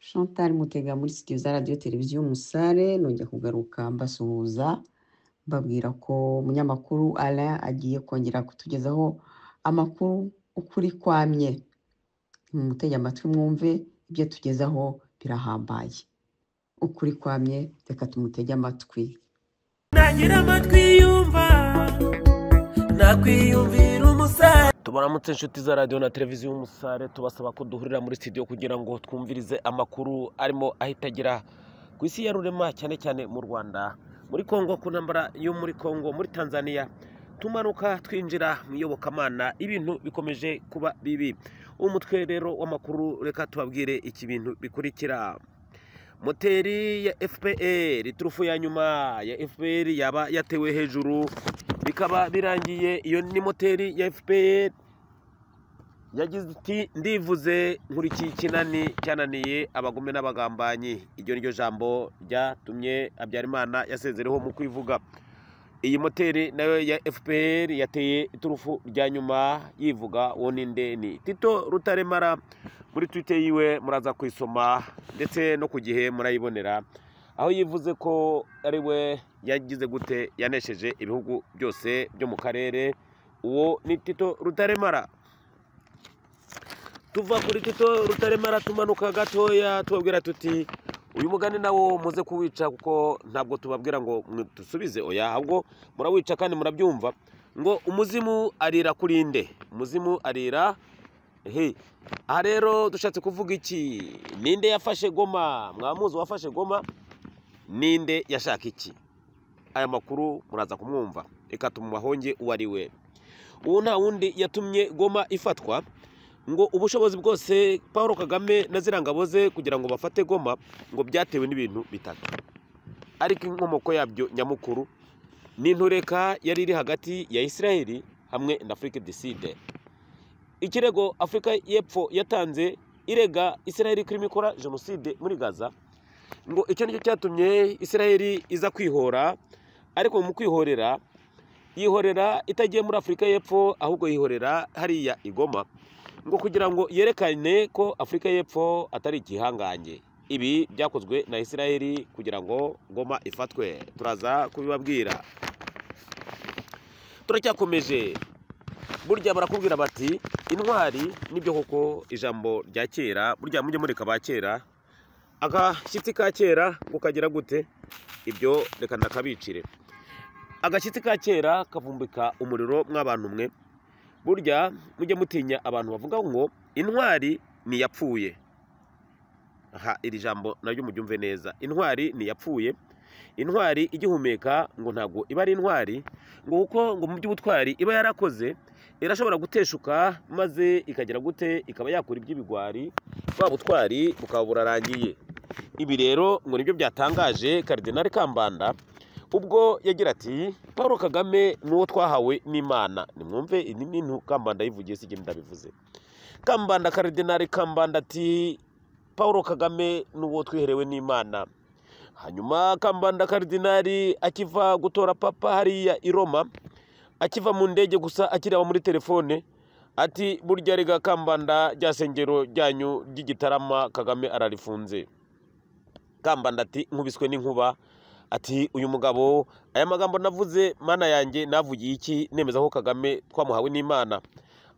Chantal Mutega muri studio za radio televiziyo Umusare nongeye kugaruka mbasuhuza mbabwira ko umunyamakuru Alain agiye kongera kutugezaho amakuru ukuri kwamye. Mumutege amatwi mwumve ibyo tugezaho birahambaye. Ukuri kwamye reka tumutege amatwi. Nagira amatwi yumva nakwiyumvira Umusare. Tubaramutse inshuti za radio na televiziyo Umusare, tubasaba ko duhurira muri studio kugira ngo twumvirize amakuru arimo ahitagira ku isi ya rurema, cyane cyane mu Rwanda, muri Kongo, ku ntambara yo muri Kongo, muri Tanzania, tumanuka twinjira mu iyobokamana, ibintu bikomeje kuba bibi. Umutwe rero w'amakuru reka tubabwire iki bintu bikurikira. Moteri ya FPR, turufu ya nyuma ya FPR yaba yatewe hejuru, bikaba birangiye. Iyo ni moteri ya FPR yagize iti ndivuze nkurikiye ikinani cyananiye abagome n'abagambanyi. Iryo niryo jambo ryatumye Habyarimana yasezereho mu kwivuga. Iyi moteri nayo ya FPR yateye iturufu rya nyuma yivuga woninde ni Tito Rutaremara. Muri Twitter yiwe muraza kwisoma, ndetse no ku Gihe murayibonera, aho yivuze ko ari we yagize gute yanesheje ibihugu byose byo mu karere. Uwo ni Tito Rutaremara. Tuva kuri Tito Rutaremara tumanuka gatoya tubabwira tuti uyu mugani nawo muze kuwica, kuko ntabwo tubabwira ngo dusubize oya, ahubwo murawica kandi murabyumva. Ngo umuzimu arira kuri nde? Umuzimu arira aha rero dushatse kuvuga iki? Ninde yafashe Goma? Mwamuzi wafashe Goma? Ninde yashaka iki? Aya makuru muraza kumwumva, reka tumubahonge uwo ari we. Uwo nta wundi yatumye Goma ifatwa, ngo ubushobozi bwose Paul Kagame na zirangabo ze kugira ngo bafate Goma ngo byatewe n'ibintu bitatu, ariko inkomoko yabyo nyamukuru ni intureka yari iri hagati ya Israeli hamwe na Afrique du Sud. Ikirego Afrika y'Epfo yatanze irega Israeli kirimo ikora jenoside muri Gaza, ngo icyo nicyo cyatumye Israeli iza kwihora, ariko mu kwihorera yihorera itagiye muri Afrika y'Epfo, ahubwo yihorera hariya Igoma, ngo kugira ngo yerekane ko Afrika y'Epfo atari igihangange. Ibi byakozwe na Israeli kugira ngo Goma ifatwe, turaza kubibabwira. Turacyakomeje. Burya barakubwira bati intwari nibyo koko ijambo rya kera, burya mujye mureka ba kera, agashyitsi ka kera ngo kagira gute? Ibyo reka ndakabicire. Agashyitsi ka kera kavumbika umuriro mw'abantu mwe. Burya mujye mutinya abantu bavuga ngo intwari ni yapfuye. Aha iri jambo naryo mubyumve neza. Intwari ni yapfuye. Intwari igihumeka ngo ntabwo iba ari intwari, ngo kuko ngo mu by'ubutwari iba yarakoze irashobora guteshuka maze ikagira gute, ikaba yakura iby'ibigwari, bwa butwari bukaba burarangiye. Ibi rero ngo nibyo byatangaje Cardinal Kambanda ubwo yagira ati Paul Kagame nuwo twahawe n'Imana. Nimwumve ibintu Kambanda yivugiye, si genda bivuze. Kambanda, Cardinal Kambanda ati Paul Kagame nuwo twiherewe n'Imana. Hanyuma Kambanda Cardinal akiva gutora papa hariya i Roma, akiva mu ndege gusa akireba muri telefone ati burya rega Kambanda rya sengero ryanyu ry'Igitarama Kagame ararifunze. Kambanda ati nkubiswe n'inkuba, ati uyu mugabo aya magambo navuze mana yanjye navugiye iki nemeza ko Kagame twamuhawe n'Imana?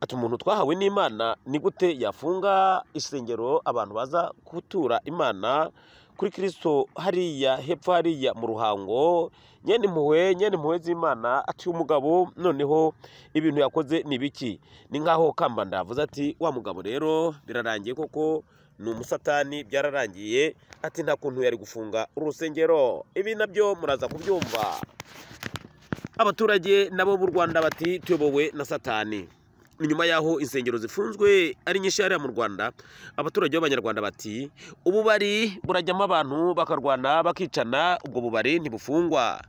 Ati umuntu twahawe n'Imana ni gute yafunga isengero abantu baza gutura Imana kuri Kristo hariya hepfo hariya mu Ruhango, nyene impuhwe z'Imana? Ati umugabo noneho ibintu yakoze ni biki? Ni nkaho Kambanda yavuze ati wa mugabo rero birarangiye koko ni umusatani, byararangiye. Ati nta kuntu yari gufunga urusengero. Ibi nabyo muraza kubyumva. Abaturage nabo b'u Rwanda bati tuyobowe na satani. Nyuma yaho insengero zifunzwe ari nyinshi hariya mu Rwanda, abaturage b'Abanyarwanda bati ububari burajyamo abantu bakarwana bakicana, ubwo bubari ntibufungwa.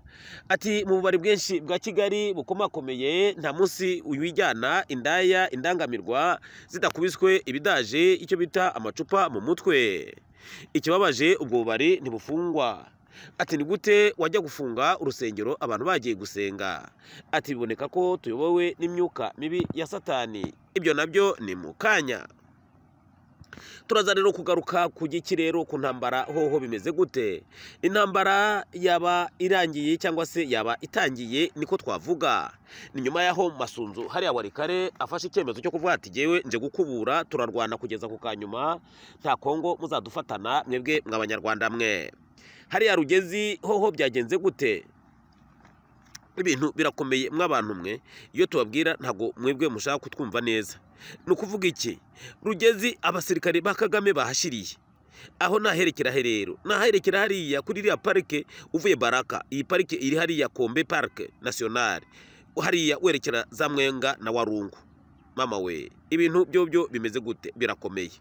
Ati mu bubari bwinshi bwa Kigali bukomakomeye nta munsi wijyana indaya indangamirwa zidakubiswe ibidaje, icyo bita amacupa mu mutwe. Ikibabaje ubwo bubari ntibufungwa. Ati ni gute wajya gufunga urusengero abantu bagiye gusenga? Ati biboneka ko tuyobowe n'imyuka mibi ya satani. Ibyo nabyo ni mu kanya. turaza rero kugaruka ku giki rero ku ntambara hoho bimeze gute. Intambara yaba irangiye cyangwa se yaba itangiye niko twavuga. Ni nyuma yaho Masunzu hariya Warikare afashe icyemezo cyo kuvuga ati jewe nje gukubura turarwana kugeza ku kanyuma nta Kongo muzadufatana mwebwe mw'abanyarwanda mwe. Hariya Rugezi hoho byagenze gute? Ibintu birakomeye mw'abantu mwe, iyo tubabwira ntago mwebwe mushaka kutwumva neza. Ni ukuvuga iki? Rugezi abasirikare ba Kagame bahashiriye. Aho naherekera rero, naherekera hariya kuri iriya parike uvuye Baraka. Iyi parike iri hariya Kombe Park National. Hariya werekera za Mwenga na Warungu. Mama we, ibintu byo bimeze gute? Birakomeye.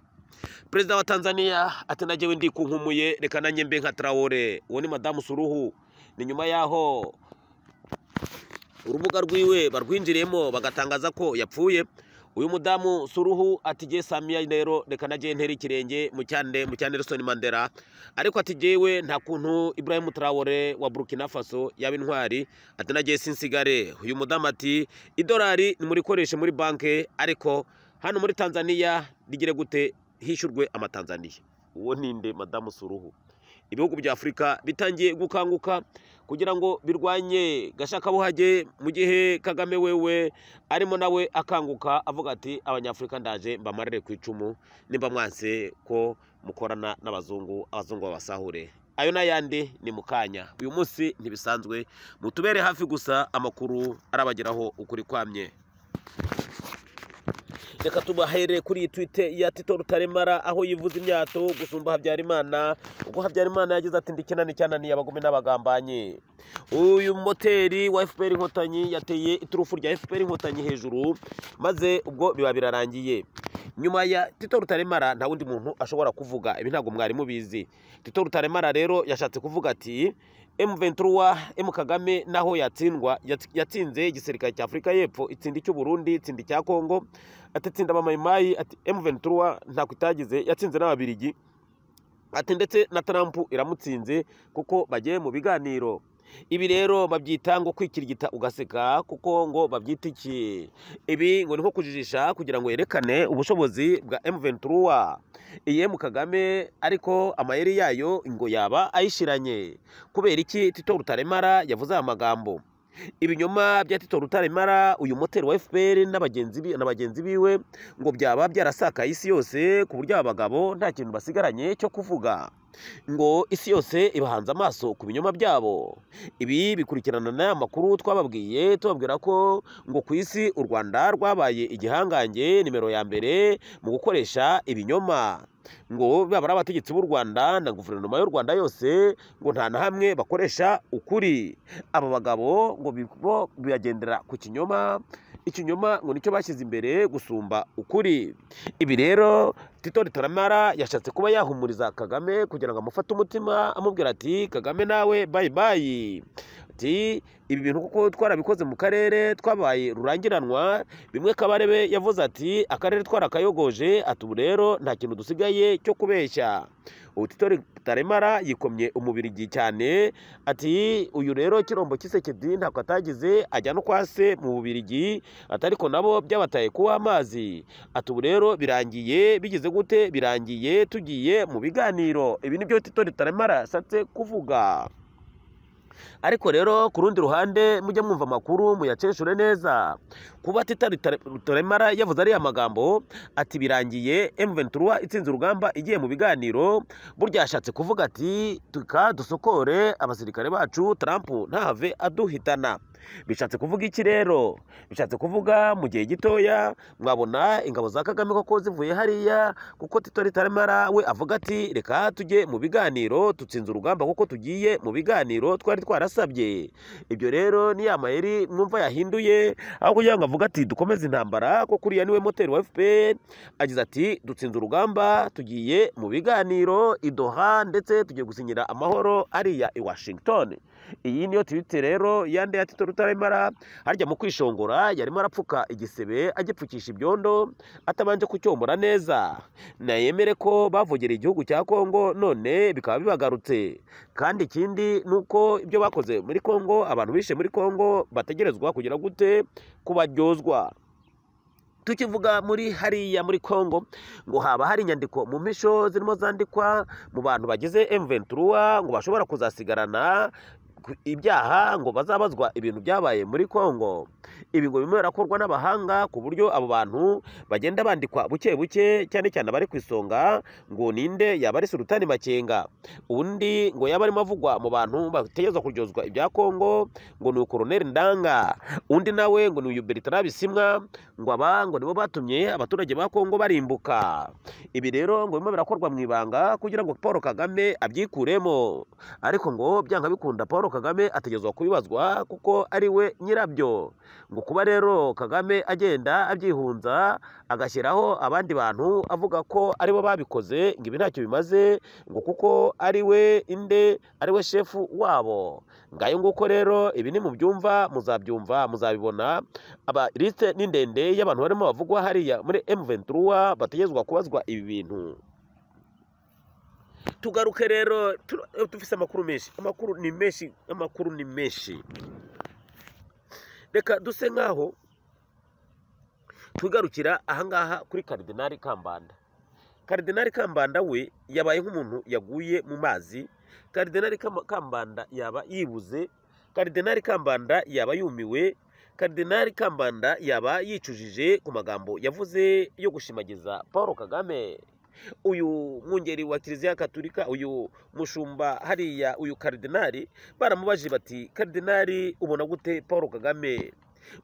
Perezida wa Tanzania ati najewe ndikunkumuye reka nanjye mbe nka Traore. Uwo ni Madamu Suluhu. Ni nyuma yaho urubuga rwiwe barwinjiriyemo bagatangaza ko yapfuye. Uyu mudamu Suluhu ati je Samia rero reka naje ntera ikirenge mu cyane Nelson Mandela, ariko ati jewe nta kuntu Ibrahim Traore wa Burkina Faso yaba intwari, ati naje sinsigare. Uyu mudamu ati idolari ni muri koresha muri banke, ariko hano muri Tanzania rigire gute hishyurwe amatanzania. Uwo ninde Madamu Suluhu? Ibihugu bya Afrika bitangiye gukanguka kugira ngo birwanye gashakabuhage, mu gihe Kagame wewe arimo nawe akanguka avuga ati abanyafrika ndaje mbamarire ku icumu nimba mwanse ko mukorana n'abazungu, abazungu babasahure. Ayo n'ayandi ni mukanya. Uyu munsi ntibisanzwe, mutubere hafi gusa amakuru arabageraho ukuri kwamye. Reka tubahere kuri Twitter ya Tito Rutaremara aho yivuza imyato gusumba Habyarimana. Ubwo Habyarimana yagize ati ndikinani cyananiye abagome n'abagambanye. Uyu moteri wa FPR Inkotanyi yateye iturufu rya FPR Inkotanyi hejuru, maze ubwo biba birarangiye. Nyuma ya Tito Rutaremara nta wundi muntu ashobora kuvuga. Ibi ntago mwari mubizi. Tito Rutaremara rero yashatse kuvuga ati M23 Kagame naho yatsindwa, yatsinze igisirikare cya Afrika y'Epfo, itsinda cy'u Burundi, itsinda cya Kongo, atatsinda abamayimayi. Ati M23 nta kwitagize, yatsinze n'ababirigi, ati ndetse na Trump iramutsinze kuko bagiye mu biganiro. Ibi rero babyita ngo kwikirigita ugaseka, kuko ngo babyita iki? Ibi ngo niko kujijisha kugira ngo yerekane ubushobozi bwa M23. Iye mu Kagame ariko amayeri yayo ngo yaba ayishiranye. Kubera iki Tito Rutaremara yavuze amagambo? Ibinyoma bya Tito Rutaremara, uyu moteri wa FPR n'abagenzi biwe ngo byaba byarasakaye isi yose ku buryo abagabo nta kintu basigaranye cyo kuvuga, ngo isi yose ibahanze amaso ku binyoma byabo. Ibi bikurikirana n'aya makuru twababwiye, tubabwira ko ngo ku isi u Rwanda rwabaye igihangange nimero ya mbere mu gukoresha ibinyoma. Ngo babara abategetsi b'u Rwanda na guverinoma y'u Rwanda yose ngo nta na hamwe bakoresha ukuri. Aba bagabo ngo biyagendera ku kinyoma. Ikinyoma ngo nicyo bashyize imbere gusumba ukuri. Ibi rero Tito Rutaremara yashatse kuba yahumuriza Kagame kugira ngo amufate umutima, amubwira ati Kagame nawe bye bye. Ati ibi bintu kuko twarabikoze mu karere twabaye rurangiranwa. Bimwe Kabarebe yavuze ati akarere twarakayogoje, ati ubu rero nta kintu dusigaye cyo kubeshya. Ubu Tito Rutaremara yikomye umubirigi cyane, ati uyu rero Kirombo Kisekedi ntako atagize, ajya no kwa se mu Bubirigi, atariko nabo byabataye kuwa amazi. Ati ubu rero birangiye. Bigize gute? Birangiye tugiye mu biganiro. Ibi nibyo Tito Rutaremara yashatse kuvuga. Ariko rero ku rundi ruhande mujye mwumva amakuru muyaceshure neza. Kuba Tito Rutaremara yavuze ari amagambo ati birangiye M23 itsinze urugamba igiye mu biganiro, burya yashatse kuvuga ati tuka dusokore abasirikare bacu, Trump ntahave aduhitana. Bishatse kuvuga iki rero? Bishatse kuvuga mu gihe gitoya mwabona ingabo za Kagame koko zivuye hariya, kuko Tito Rutaremara we avuga ati reka tujye mu biganiro, tutsinze urugamba kuko tugiye mu biganiro twari twarasabye. Ibyo rero ni amayeri mwumva yahinduye, aho kugira ngo avuga ati dukomeze intambara ko kuriya niwe moteri wa FPR. Agize ati dutsinze urugamba tugiye mu biganiro i Doha, ndetse tugiye gusinyira amahoro ariya i Washington. Iyi niyo Twitter rero yande ya Tito Rutaremara. Harya mu kwishongora yarimo arapfuka igisebe agipfukisha ibyondo atabanje kucyombora neza. Na yemere ko bavogera igihugu cya Kongo none bikaba bibagarutse. Kandi ikindi nuko ibyo bakoze muri Kongo, abantu bishe muri Kongo bategerezwa kugira gute? Kubaryozwa. tukivuga muri hariya muri Congo ngo haba hari inyandiko mu mpisho zirimo zandikwa mu bantu bagize M23 ngo bashobora kuzasigarana ibyaha ngo bazabazwa ibintu byabaye muri Congo. Ibi ngo bimwe birakorwa n'abahanga ku buryo abo bantu bagenda bandikwa buke buke, cyane cyane abari ku isonga ngo ninde yaba ari Sultani Makenga, undi ngo yaba arimo avugwa mu bantu bategezwa kuryozwa ibya Congo ngo ni Colonel Ndanga, undi nawe ngo ni uyu Bertrand Bisimwa, ngo aba ngo nibo batumye abaturage ba Congo barimbuka. Ibi rero ngo bimwe birakorwa mu ibanga kugira ngo Paul Kagame abyikuremo, ariko ngo byanga bikunda Paul Kagame ategezwa kubibazwa kuko ari we nyirabyo. Ngo kuba rero Kagame agenda abyihunza agashyiraho abandi bantu avuga ko aribo babikoze, ngo ibi ntacyo bimaze, ngo kuko ari we shefu wabo. Ngayo nguko rero ibi ni mubyumva, muzabyumva, muzabibona. Liste ni ndende y'abantu barimo bavugwa hariya muri M23 bategezwa kubazwa ibi bintu. Tugaruke rero, dufise amakuru menshi. Reka duse nkaho tugarukira ahangaha kuri Karidinali Kambanda. Karidinali Kambanda we yabaye nk'umuntu yaguye mu mazi. Karidinali Kambanda yaba yibuze. Karidinali Kambanda yaba yumiwe. Karidinali Kambanda yaba yicujije ku magambo yavuze yo gushimagiza Paul Kagame. Uyu mwungeri wa Kiliziya Gatolika, uyu mushumba hariya, uyu Karidinali baramubaje bati, Karidinali ubona gute Paul Kagame?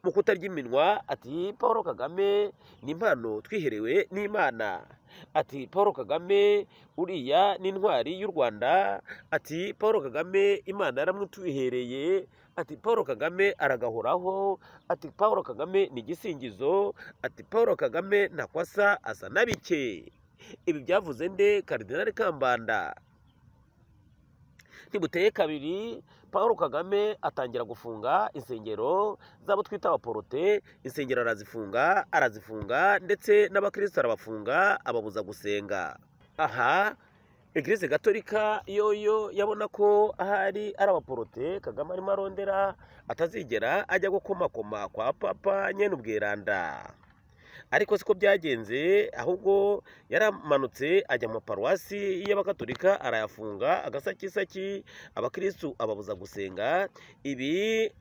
Mu kutarya iminwa ati, Paul Kagame ni impano twiherewe n'Imana. Ati, Paul Kagame uriya ni intwari y'u Rwanda. Ati, Paul Kagame Imana yaramwitwihereye. Ati, Paul Kagame aragahoraho. Ati, Paul Kagame ni igisingizo. Ati, Paul Kagame ntakwasa asa na bike. Ibi byavuze nde? Karidinali Kambanda. Ntibuteye kabiri Paul Kagame atangira gufunga insengero zabo twita abaporote. Insengero arazifunga ndetse n'abakristo arabafunga, ababuza gusenga. Aha Eglise Gatolika yoyo yabona ko ahari ari abaporote Kagame arimo arondera atazigera ajya gukomakoma kwa Papa nyene ubweranda. Ariko siko byagenze, ahubwo yaramanutse ajya mu paruwasi y'Abakatolika arayafunga agasakisaki, abakristo ababuza gusenga. Ibi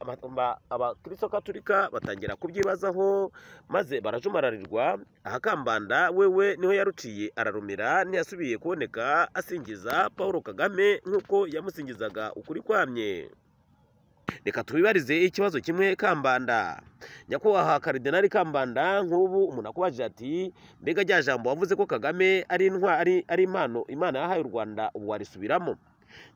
abakristo Katolika batangira kubyibazaho maze barajumararirwa. Aha Kambanda wewe niho yaruciye ararumira, ntiyasubiye kuboneka asingiza Paul Kagame nk'uko yamusingizaga ukuri kwamye. Reka tubibarize ikibazo kimwe Kambanda. Nyakubahwa Karidinali Kambanda, nk'ubu umuntu akubajije ati, mbega rya jambo wavuze ko Kagame ari impano Imana yahaye u Rwanda, ubu warisubiramo?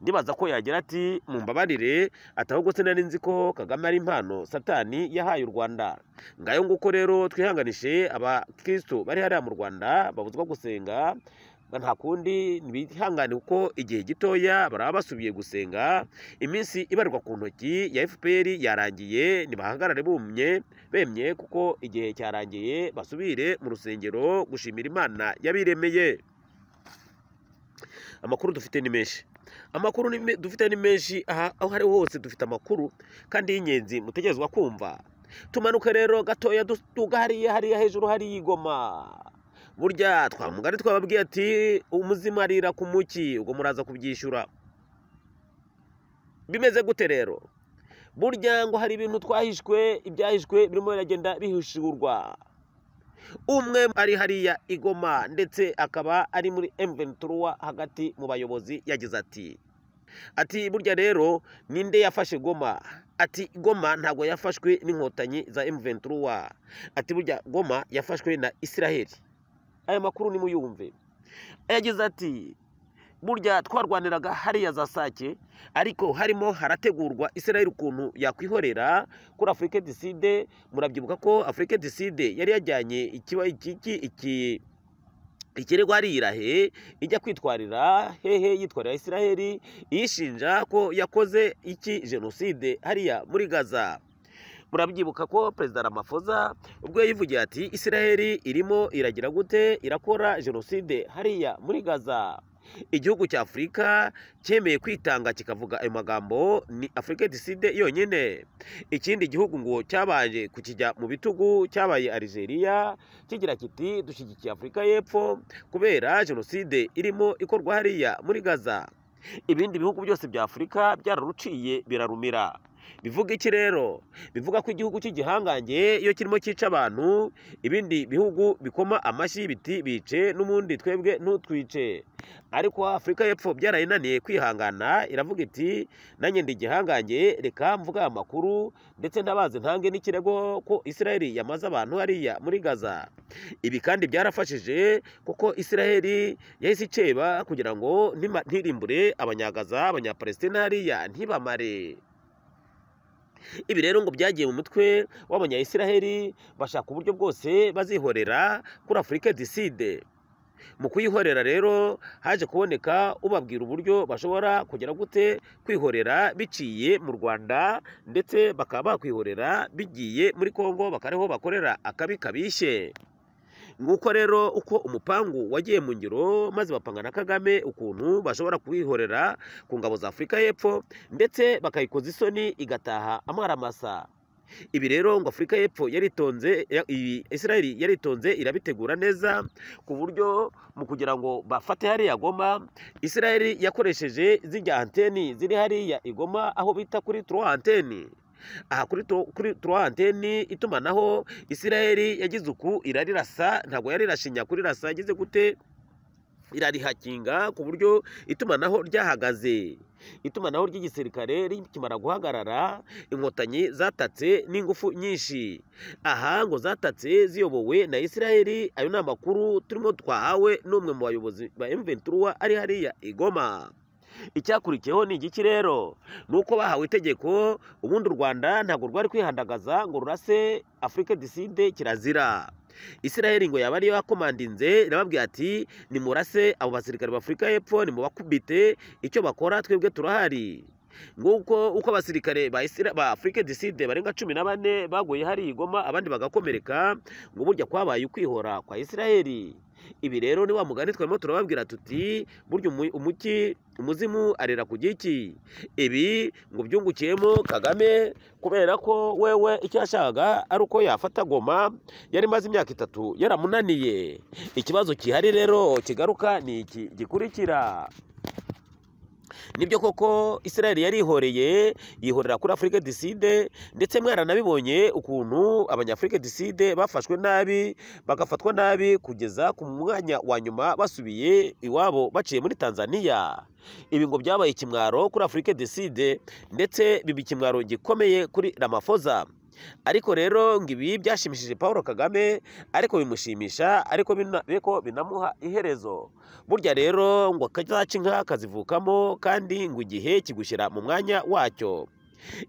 Ndibaza ko yagira ati, mumbabarire, ati ahubwo sinari nzi ko Kagame ari impano Satani yahaye u Rwanda. Ngayo nguko rero twihanganishe abakristo bari hariya mu Rwanda babuzwa gusenga. Nta kundi bihangane kuko igihe gitoya baraba basubiye gusenga. Iminsi ibarirwa ku ntoki ya FPR yarangiye, nibahagarare bemye kuko igihe cyarangiye, basubire mu rusengero gushimira Imana yabiremeye. Amakuru dufite ni menshi. Dufite ni menshi, aho hari hose dufite amakuru kandi y'ingenzi mutegerezwa kumva. Tumanuka rero gatoya dutuga hariya hejuru hari Igoma. Burya twamugari twababwiye ati, umuzima arira ku muki, ubwo muraza kubyishyura. Bimeze gute rero? Burya ngo hari ibintu twahishwe, ibyahishwe birimo biragenda bihishurwa. Umwe ari hariya Igoma ndetse akaba ari muri M23 hagati mu bayobozi, yagize ati burya rero ninde yafashe Goma? Ati Goma ntabwo yafashwe n'inkotanyi za M23. Ati burya Goma yafashwe na Israel. Aya makuru nimuyumve. Yagize ati burya twarwaniraga hariya za Sake, ariko harimo harategurwa Israel ukuntu yakwihorera kuri Afrique du Sud. Murabyibuka ko Afrique du Sud yari yajyanye ikirego harirahe ijya kwitwarira yitwarira Israel, yishinja ko yakoze jenoside hariya muri Gaza. Murabyibuka ko Perezida Ramaphosa ubwo yivugiye ati Israel irimo iragira gute, irakora jenoside hariya muri Gaza. igihugu cya Afurika cyemeye kwitanga kikavuga ayo magambo ni Afurika du Sud yonyine. Ikindi gihugu ngo cyabaye kukijya mu bitugu cyabaye Algeria, kigira kiti dushyigikiye Afurika y'Epfo kubera jenoside irimo ikorwa hariya muri Gaza. Ibindi bihugu byose bya Afurika byararuciye birarumira. Bivuga iki rero? Bivuga ko igihugu cy'igihangange iyo kirimo cyica abantu, ibindi bihugu bikoma amashyi biti bice n'umundi twebwe ntutwice. Ariko Afurika y'Epfo byarayinaniye kwihangana, iravuga iti nanjye ndi igihangange, reka mvuga amakuru ndetse ndabaze ntange n'ikirego ko Israel yamaze abantu hariya muri Gaza. Ibi kandi byarafashije kuko Israel yahise iceba kugira ngo ntirimbure abanyagaza, abanyapalestina hariya ntibamare. Ibi rero ngo byagiye mu mutwe w'abanyayisiraheli, bashaka uburyo bwose bazihorera kuri Afurika du Sud. Mu kuyihorera rero haje kuboneka ubabwira uburyo bashobora kugera gute kwihorera biciye mu Rwanda, ndetse bakaba bakwihorera bigiye muri Kongo bakariho bakorera akabi kabishye. Nguko rero uko umupangu wagiye mu ngiro, maze bapanga na Kagame ukuntu bashobora kwihorera ku ngabo za Afurika y'Epfo, ndetse bakayikoza isoni igataha amaramasa. Ibi rero ngo Afurika y'Epfo yaritonze, Israel yaritonze irabitegura neza, ku buryo mu kugira ngo bafate hariya Goma, Israel yakoresheje zijya anteni ziri hariya igoma aho bita kuri 3 anteni. Aha kuri 3 anteni itumanaho Israel yagize uku irarirasa, ntabwo yarirashinya kuri rasa, yagize gute irarihakinga ku buryo itumanaho ryahagaze. Itumanaho ry'igisirikare rikimara guhagarara, inkotanyi zatatse n'ingufu nyinshi. Aha ngo zatatse ziyobowe na Israel. Ayo ni amakuru turimo twahawe n'umwe mu bayobozi ba M23 ari hariya igoma. Icyakurikiyeho ni igiki rero? Nuko bahawe itegeko, ubundi u Rwanda ntabwo rwari kwihandagaza ngo rurase Afurika du Sud, kirazira. Israel ngo yaba ariyo yakomandinze, irababwira ati nimurase abo basirikare ba Afurika y'Epfo, nimubakubite, icyo bakora twebwe turahari. Nguko uko abasirikare ba Afurika du Sud barenga 14 baguye hari igoma, abandi bagakomereka, ngo burya kwabaye ukwihora kwa Israel. Ibi rero ni wa mugani twarimo turababwira tuti burya umuzimu arera ku giki. Ibi ngo byungukiyemo Kagame, kubera ko wewe icyo yashakaga ari uko yafata Goma, yari maze imyaka 3 yaramunaniye. Ikibazo kihari rero kigaruka ni iki gikurikira. Nibyo koko Israel yarihoreye, yihorera kuri Afurika du Sud, ndetse mwaranabibonye ukuntu abanyafurika du Sud bafashwe nabi, bagafatwa nabi kugeza ku mwanya wa nyuma basubiye iwabo baciye muri Tanzania. Ibi ngo byabaye ikimwaro kuri Afurika du Sud, ndetse biba ikimwaro gikomeye kuri Ramaphosa. Ariko rero ngo ibi byashimishije Paul Kagame, ariko bimushimisha, ariko binamuha iherezo. Burya rero ngo akazaca inka kazivukamo, kandi ngo igihe kigushyira mu mwanya wacyo.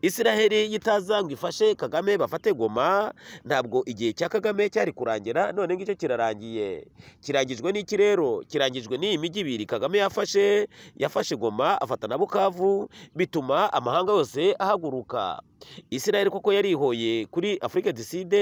Israel yitaza ngo ifashe Kagame bafate Goma, ntabwo igihe cya Kagame cyari kurangira, none ngicyo kirarangiye. Kirangijwe n'iki rero? Kirangijwe n'iyi mijyi ibiri Kagame yafashe Goma, afata na Bukavu, bituma amahanga yose ahaguruka. Israel koko yarihoye kuri Afurika du Sud,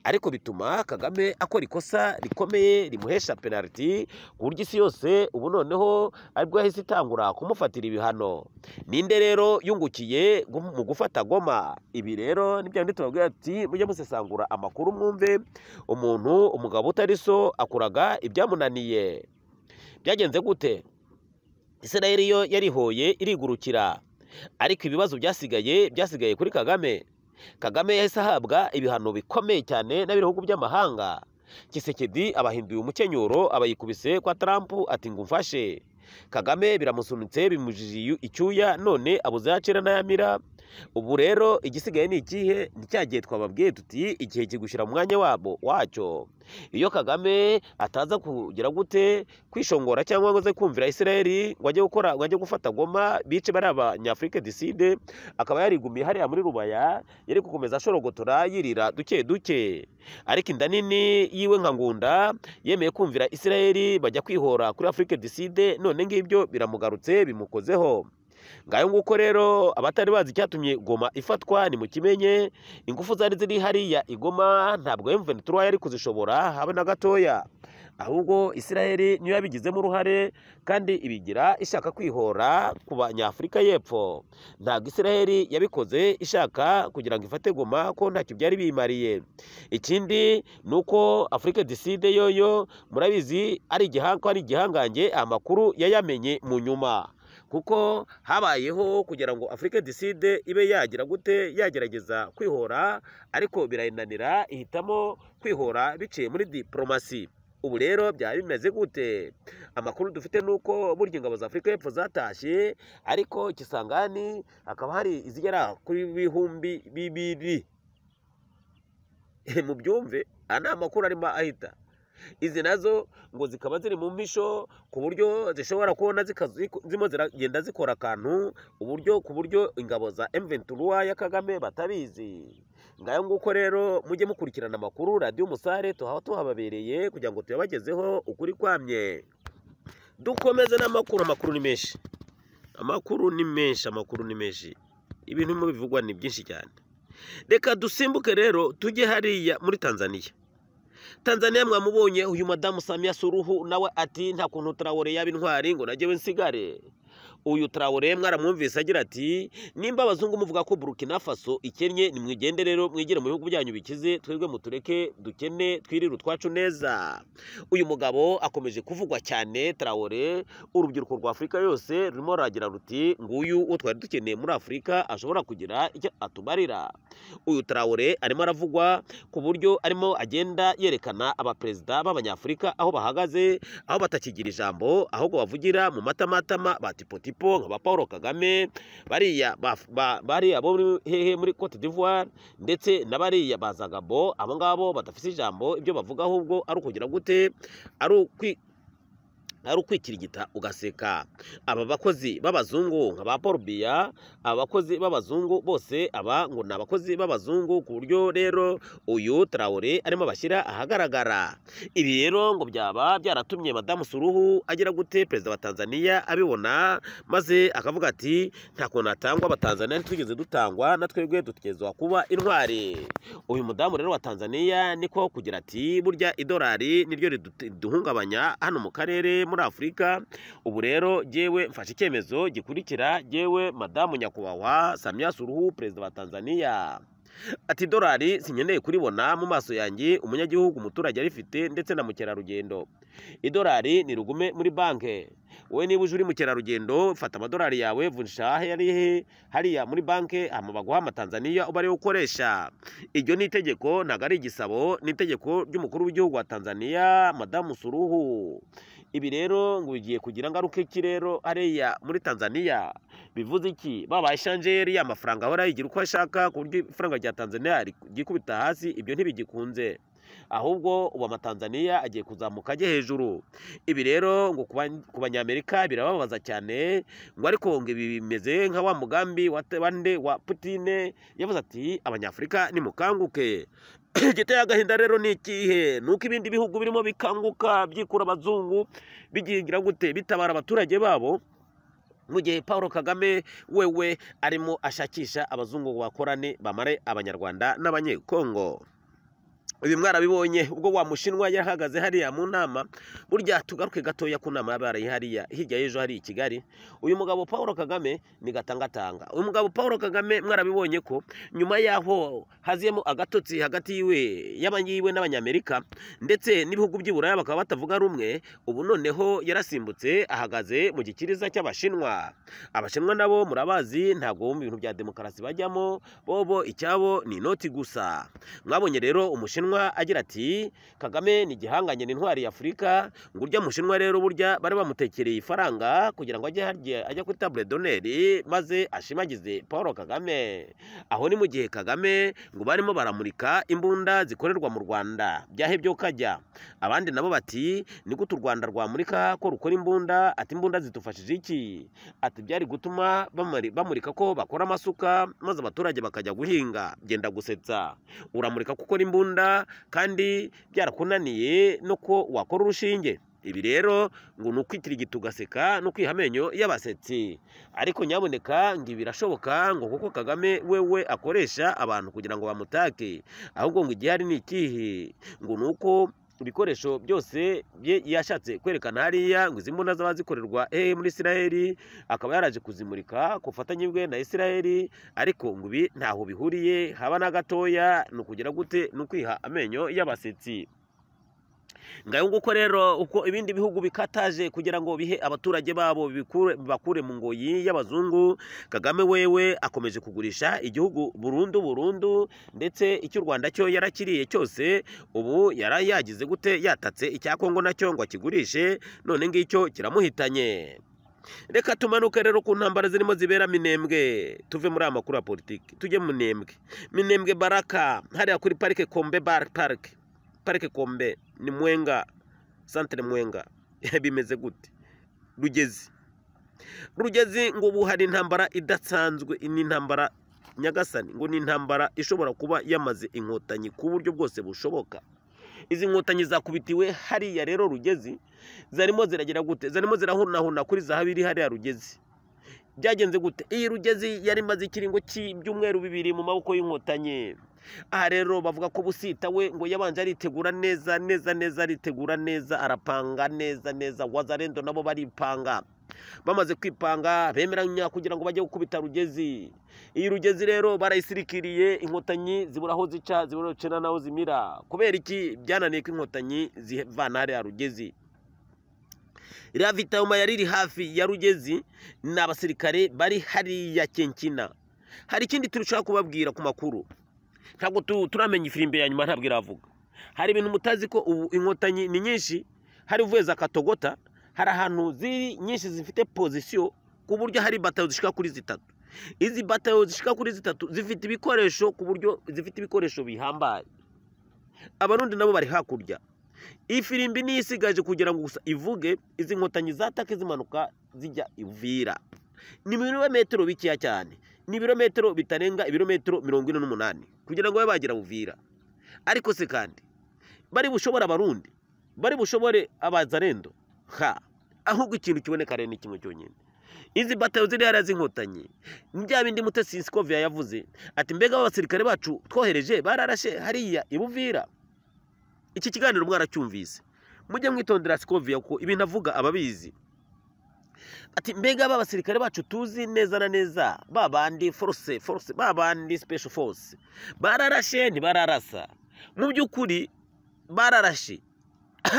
ariko bituma Kagame akora ikosa rikomeye rimuhesha penalty, ku buryo isi yose ubu noneho aribwo yahise itangura kumufatira ibihano. Ninde rero yungukiye mu gufata Goma? Ibi rero nibyo tubabwira ati mujye musesangura amakuru mwumve, umugabo utari so akuraga ibyamunaniye. Byagenze gute? Israel yo yarihoye irigurukira, ariko ibibazo byasigaye kuri Kagame. Kagame yahise ahabwa ibihano bikomeye cyane n'abihugu by'amahanga. Kisekedi abahinduye umukenyuro, abayikubise kwa Trump ati ngumfashe. Kagame biramusunitse, bimujije icyuya, none abuze yacira n'ayamira. Ubu rero igisigaye ni ikihe? Ni cyagiye twababwiye tuti igihe kigushyira mu mwanya wacyo. Iyo Kagame ataza kugira gute kwishongora cyangwa ngo ze kumvira Israel ngo ajye gufata Goma, bice bari abanyafurika du Sud, akaba yarigumiye hariya muri Rubaya, yari gukomeza ashorogotora yirira duke duke. Ariko inda nini yiwe nka Ngunda yemeye kumvira Israel, bajya kwihora kuri Afurika du Sud, none ngibyo biramugarutse bimukozeho. Ngayo nguko rero abatari bazi cyatumye Goma ifatwa ni mukimenye. Ingufu zari ziri hariya igoma ntabwo M23 yari kuzishobora habe na gatoya. ahubwo Isiraheli niyo yabigizemo uruhare kandi ibigira ishaka kwihora ku banyafurika y'epfo. Ntabwo Isiraheli yabikoze ishaka kugira ngo ifate Goma ko ntacyo byari bimariye. Ikindi ni uko Afurika du Sud yoyo murabizi ari igihangange, amakuru yayamenye mu nyuma, kuko habayeho kugira ngo Afurika du Sud ibe yagira gute, yagerageza kwihora, ariko birayinanira, ihitamo kwihora biciye muri diplomasi. Ubu rero byaba bimeze gute? Amakuru dufite nuko burya ingabo za Afurika y'Epfo zatashye, ariko Kisangani hakaba hari izigera kuri 2,000. Mu byumve, ana amakuru arimo ahita. Izi nazo ngo zikaba ziri mu mpisho, ku buryo zishobora kubona zimo ziragenda zikora akantu ku buryo ingabo za M23 ya Kagame batabizi. Ngayo nguko rero mujye mukurikirana amakuru Radio Umusare tuhababereye kugira ngo tuyabagezeho ukuri kwamye. Dukomeze n'amakuru. Amakuru ni menshi, ibintu mu bivugwa ni byinshi cyane. Reka dusimbuke rero tujye hariya muri Tanzania. Mwamubonye uyu madamu Samia Suluhu, nawe ati nta kuntu Traore yaba intwari ngo najyewe nsigare. Uyu Traore mwaramwumvise agira ati nimba abazungu muvuga ko Burkina Faso ikennye, nimwigende rero mwigire mu bihugu byanyu bikize, twebwe mutureke dukene twirire utwacu neza. Uyu mugabo akomeje kuvugwa cyane Traore, urubyiruko rwa Afurika yose rurimo ruragira ruti nguyu uwo twari dukeneye muri Afurika ashobora kugira icyo atubarira. Uyu Traore arimo aravugwa ku buryo arimo agenda yerekana abaperezida b'abanyafurika aho bahagaze, aho batakigira ijambo, ahubwo bavugira mu matamatama batipotipo nka Paul Kagame, bariya bo hehe muri Cote d'Ivoire, ndetse na bariya ba Zagabo. Abo ngabo badafite ijambo, ibyo bavuga ahubwo ari ukugira gute, ari ukwikirigita ugaseka. Aba bakozi b'abazungu nka ba Paul Biya, abakozi b'abazungu bose aba ngo ni abakozi b'abazungu, ku buryo rero uyu Traore arimo bashyira ahagaragara. Ibi rero ngo byaba byaratumye madamu Suluhu agira gute, perezida wa Tanzania abibona, maze akavuga ati nta kuntu hatangwa abatanzania ntitwigeze dutangwa, na twebwe dutegerezwa kuba intwari. Uyu mudamu rero wa Tanzania niko kugira ati burya idolari niryo riduhungabanya hano mu karere muri Afurika. Ubu rero jewe mfashe icyemezo gikurikira, jewe madamu nyakubahwa Samia Suluhu, perezida wa Tanzania, ati dolari sinkeneye kuribona mu maso yanjye, umunyagihugu umuturage arifite ndetse na mukerarugendo. Idolari ni rugume muri banke. Wowe niba uje uri mukerarugendo, fata amadolari yawe vunjisha hariya muri banke, hama baguha amatanzania uba ariyo ukoresha. Iryo ni itegeko, ntabwo ari igisabo, ni itegeko ry'umukuru w'igihugu wa Tanzania madamu Suluhu. Ibi rero ngo bigiye kugira ngaruka iki rero hariya muri Tanzania? Bivuze iki? Baba eshanjeri y'amafaranga ahora yigira uko ashaka, ku buryo ifaranga rya Tanzania ryikubita hasi, ibyo ntibigikunze. Ahubwo ubu amatanzania agiye kuzamuka ajye hejuru. Ibi rero ngo ku banyamerika birababaza cyane, ngo ariko ngo ibi bimeze nka wa mugambi wa Putin yavuze ati abanyafurika nimukanguke. Igiteye agahinda rero ni ikihe? Nuko ibindi bihugu birimo bikanguka byikura abazungu, bigira gute, bitabara abaturage babo, mu gihe Paul Kagame wewe arimo ashakisha abazungu bakorane bamare abanyarwanda n'abanyekongo. Ibi mwarabibonye ubwo wa mushinwa yahagaze hariya mu nama. Burya tugaruke gatoya ku nama yabaraye hariya hirya y'ejo hari i Kigali. Uyu mugabo Paul Kagame ni gatangatanga. Uyu mugabo Paul Kagame mwarabibonye ko nyuma yaho haziyemo agatotsi hagati y'abanyiwe n'abanyamerika ndetse n'ibihugu by'Iburaya bakaba batavuga rumwe. Ubu noneho yarasimbutse ahagaze mu gikiriza cy'abashinwa. Abashinwa nabo murabazi ntabwo mu bintu bya demokarasi bajyamo, bobo icyabo ni inoti gusa. Mwabonye rero umushinwa agira ati Kagame ni igihanganye n'intwari ya Afurika. Ngo urya mushinwa rero burya bari bamutekereye ifaranga kugira ngo ajya kuri table d'honneur maze ashimagize Paul Kagame. Aho ni mu gihe Kagame ngo barimo baramurika imbunda zikorerwa mu Rwanda byahebye kajya. Abandi nabo bati ni gute u Rwanda rwamurika ko rukora imbunda, ati imbunda zitufashije iki? Ati byari gutuma bamurika ko bakora amasuka maze abaturage bakajya guhinga. Genda gusetsa, uramurika kuko imbunda kandi byarakunaniye no ko wakora urushinge. Ibi rero ngo ni ukwikirigita ugaseka no kwihamenyo y'abasetsi. Ariko nyaboneka ngo birashoboka ngo kuko Kagame wewe akoresha abantu kugira ngo bamutake. Ahubwo ngo igihari ni ikihe? Ngo nuko ibikoresho byose yashatse kwerekana hariya ngo izi mbunda zaba zikorerwa muri Isiraheli, akaba yaraje kuzimurika ku bufatanye bwe na Isiraheli, ariko ngo ibi ntaho bihuriye haba na gatoya, ni ukugira gute, ni ukwiha amenyo y'abasetsi. Ngayo nguko rero uko ibindi bihugu bikataje kugira ngo bihe abaturage babo bakure mu ngoyi y'abazungu, Kagame wewe akomeje kugurisha igihugu burundu, ndetse icyo u Rwanda cyo yarakiriye cyose, ubu yarayagize gute, yatatse icya Kongo nacyo ngo akigurishe, none ngicyo kiramuhitanye. Reka tumanuke rero ku ntambara zirimo zibera Minembwe, tuve muri amakuru ya politiki tujye mu Minembwe Baraka, hariya kuri parike Kombe parike Kombe ni Mwenga, santere Mwenga. Bimeze gute? Rugezi ngo ubu hari intambara idasanzwe, ni intambara nyagasani, ngo ni intambara ishobora kuba yamaze inkotanyi ku buryo bwose bushoboka. Izi nkotanyi zakubitiwe hariya rero Rugezi, zarimo ziragira gute, zarimo zirahunahuna kuri zahabiri hariya Rugezi. Byagenze gute? Iyi Rugezi yari maze ikiringo cy'ibyumweru 2 mu maboko y'inkotanyi. Aha rero bavuga ko Busita we ngo yabanje aritegura neza, aritegura neza, arapanga neza, Wazalendo nabo baripanga. Bamaze kwipanga bemeranya kugira ngo bajye gukubita Rugezi. Iyi Rugezi rero barayisirikiriye, inkotanyi zibura aho zica, zibura cena naho zimira. Kubera iki? Byananiye ko inkotanyi zivana hariya Rugezi. Iriya Vitama yariri hafi ya Rugezi n'abasirikare bari hariya Kenkina. Hari ikindi turashaka kubabwira ku makuru, ntabwo turamenya ifirimbe ya nyuma, ntabwo iravuga. Hari ibintu mutazi ko ubu inkotanyi ni nyinshi, hari uvuye za Katogota, hari ahantu ziri nyinshi zifite pozisiyo ku buryo hari batayo zishika kuri 3. Izi batayo zishika kuri 3 zifite ibikoresho ku buryo zifite ibikoresho bihambaye. Abarundi nabo bari hakurya. Ifirimbi ni isigaje kugira ngo gusa ivuge, izi nkotanyi zatake zimanuka zijya Uvira. Ni ibirometero bikiya cyane, ni ibirometero bitarenga ibirometero 48 kugira ngo bagira Uvira. Ariko se kandi bari bushobora Abarundi, bari bushobore Abazalendo, ahubwo ikintu kiboneka rero ni kimwe cyonyine. Izi batayo ziri harazi inkotanyi, bya bindi Mutesi Sikovia yavuze ati mbega abasirikare bacu twohereje bararashe hariya Ibuvira. Iki kiganiro mwaracyumvise, mujye mwitondera Sikovia ko ibintu avuga ababizi. Ati mbega abasirikare bacu tuzi neza na neza, babandi force, babandi special force bararashe ntibararasa. Mu by'ukuri bararashe,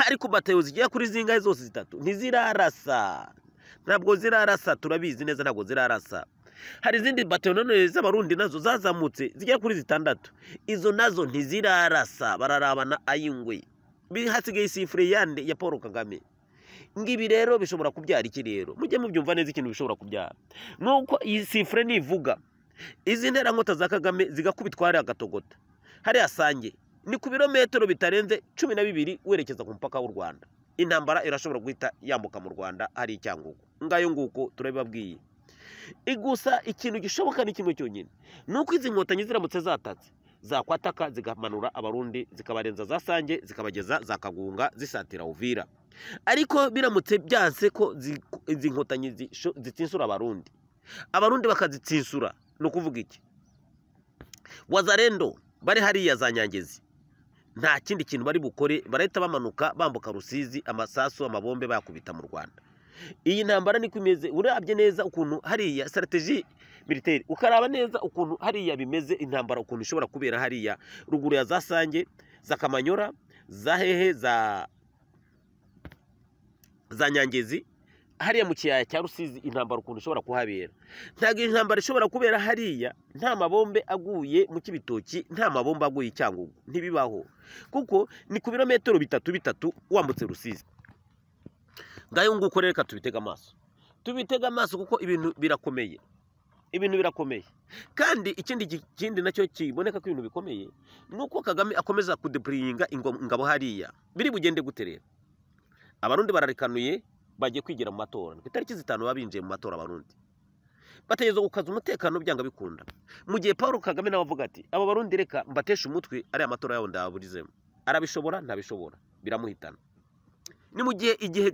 ariko batayo zigiye kuri zingahe zose 3 ntizirarasa. Ntabwo zirarasa, turabizi neza ntabwo zirarasa. Hari izindi batayo none z'Abarundi nazo zazamutse zigiye kuri 6, izo nazo ntizirarasa, bararabana ayingwe. Bihasigaye isifure yande ya Paul Kagame. Ngibi rero bishobora kubyara iki rero? Mujye mubyumva neza ikintu bishobora kubyara. Nuko iyi sifure nivuga, izi ntera nkota za Kagame zigakubitwa hari Agatogota, hari asange ni ku birometero bitarenze 12 werekeza ku mpaka w'u Rwanda. Intambara irashobora guhita yambuka mu Rwanda hari icyangugu. Ngayo nguko turabibabwiye. Igusa ikintu gishoboka ni kimwe cyonyine, nuko izi nkotanyi ziramutse zatatse, zakwataka zigamanura Abarundi zikabarenza za Sange zikabageza za Kagunga zisatira Uvira. Ariko biramutse byanse ko izi nkotanyi zitsinsura Abarundi, Abarundi bakazitsinsura, no kuvuga iki? Wazalendo bari hariya za Nyangezi, nta kindi kintu bari bukore, barahita bamanuka bambuka Rusizi, amasasu amabombe bakubita mu Rwanda. Iyi ntambara ni kumeze, urabye neza ukuntu hariya strategie militaire, ukaraba neza ukuntu hariya bimeze, intambara ukuntu ishobora kubera hariya ruguru ya za Sange, za Kamanyora, za hehe, za Nyangezi, hariya mu kiyaya cya Rusizi, intambara ukuntu ishobora kuhabera. Ntabwo intambara ishobora kubera hariya nta mabombe aguye mu Kibitoki, nta mabombe aguye Cyangugu, ntibibaho, kuko ni ku birometero 3 wambutse Rusizi. Ngayo nguko reka tubitega amaso, kuko ibintu birakomeye, kandi ikindi nacyo kiboneka ko ibintu bikomeye, nuko Kagame akomeza kudeployinga ingabo hariya. Biri bugende guterera Abarundi bararikanuye, bagiye kwigira mu matora. Itariki 5 babinjiye mu matora Abarundi bategeza gukaza umutekano byanga bikunda. Mu gihe Paul Kagame nawe avuga ati aba Barundi reka mbatesha umutwe, ari amatora yawo ndaburizemo. Arabishobora ntabishobora, biramuhitana. Ni mu gihe igihe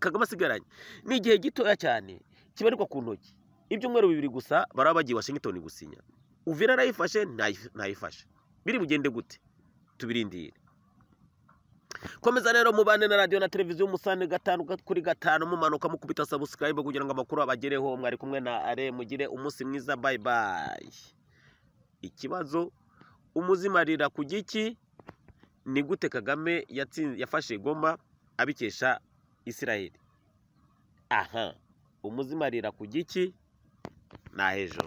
Kagame asigaranye ni igihe gitoya cyane, kibarirwa ku ntoki. Ibyumweru 2 gusa baraba bagiye Washington gusinya. Uvira arayifashe ntayifashe. Biri bugende gute? Tubirindire. komeza rero mubane na radio na televiziyo Umusare 5 mumanuka mukubita subscribe kugira ngo amakuru abagereho. Mwari kumwe na Ale, mugire umunsi mwiza, bye bye. Ikibazo umuzimarira ku giki, ni gute Kagame yafashe Goma abikesha Isiraheli? Aha, umuzimarira ku giki na hejuru.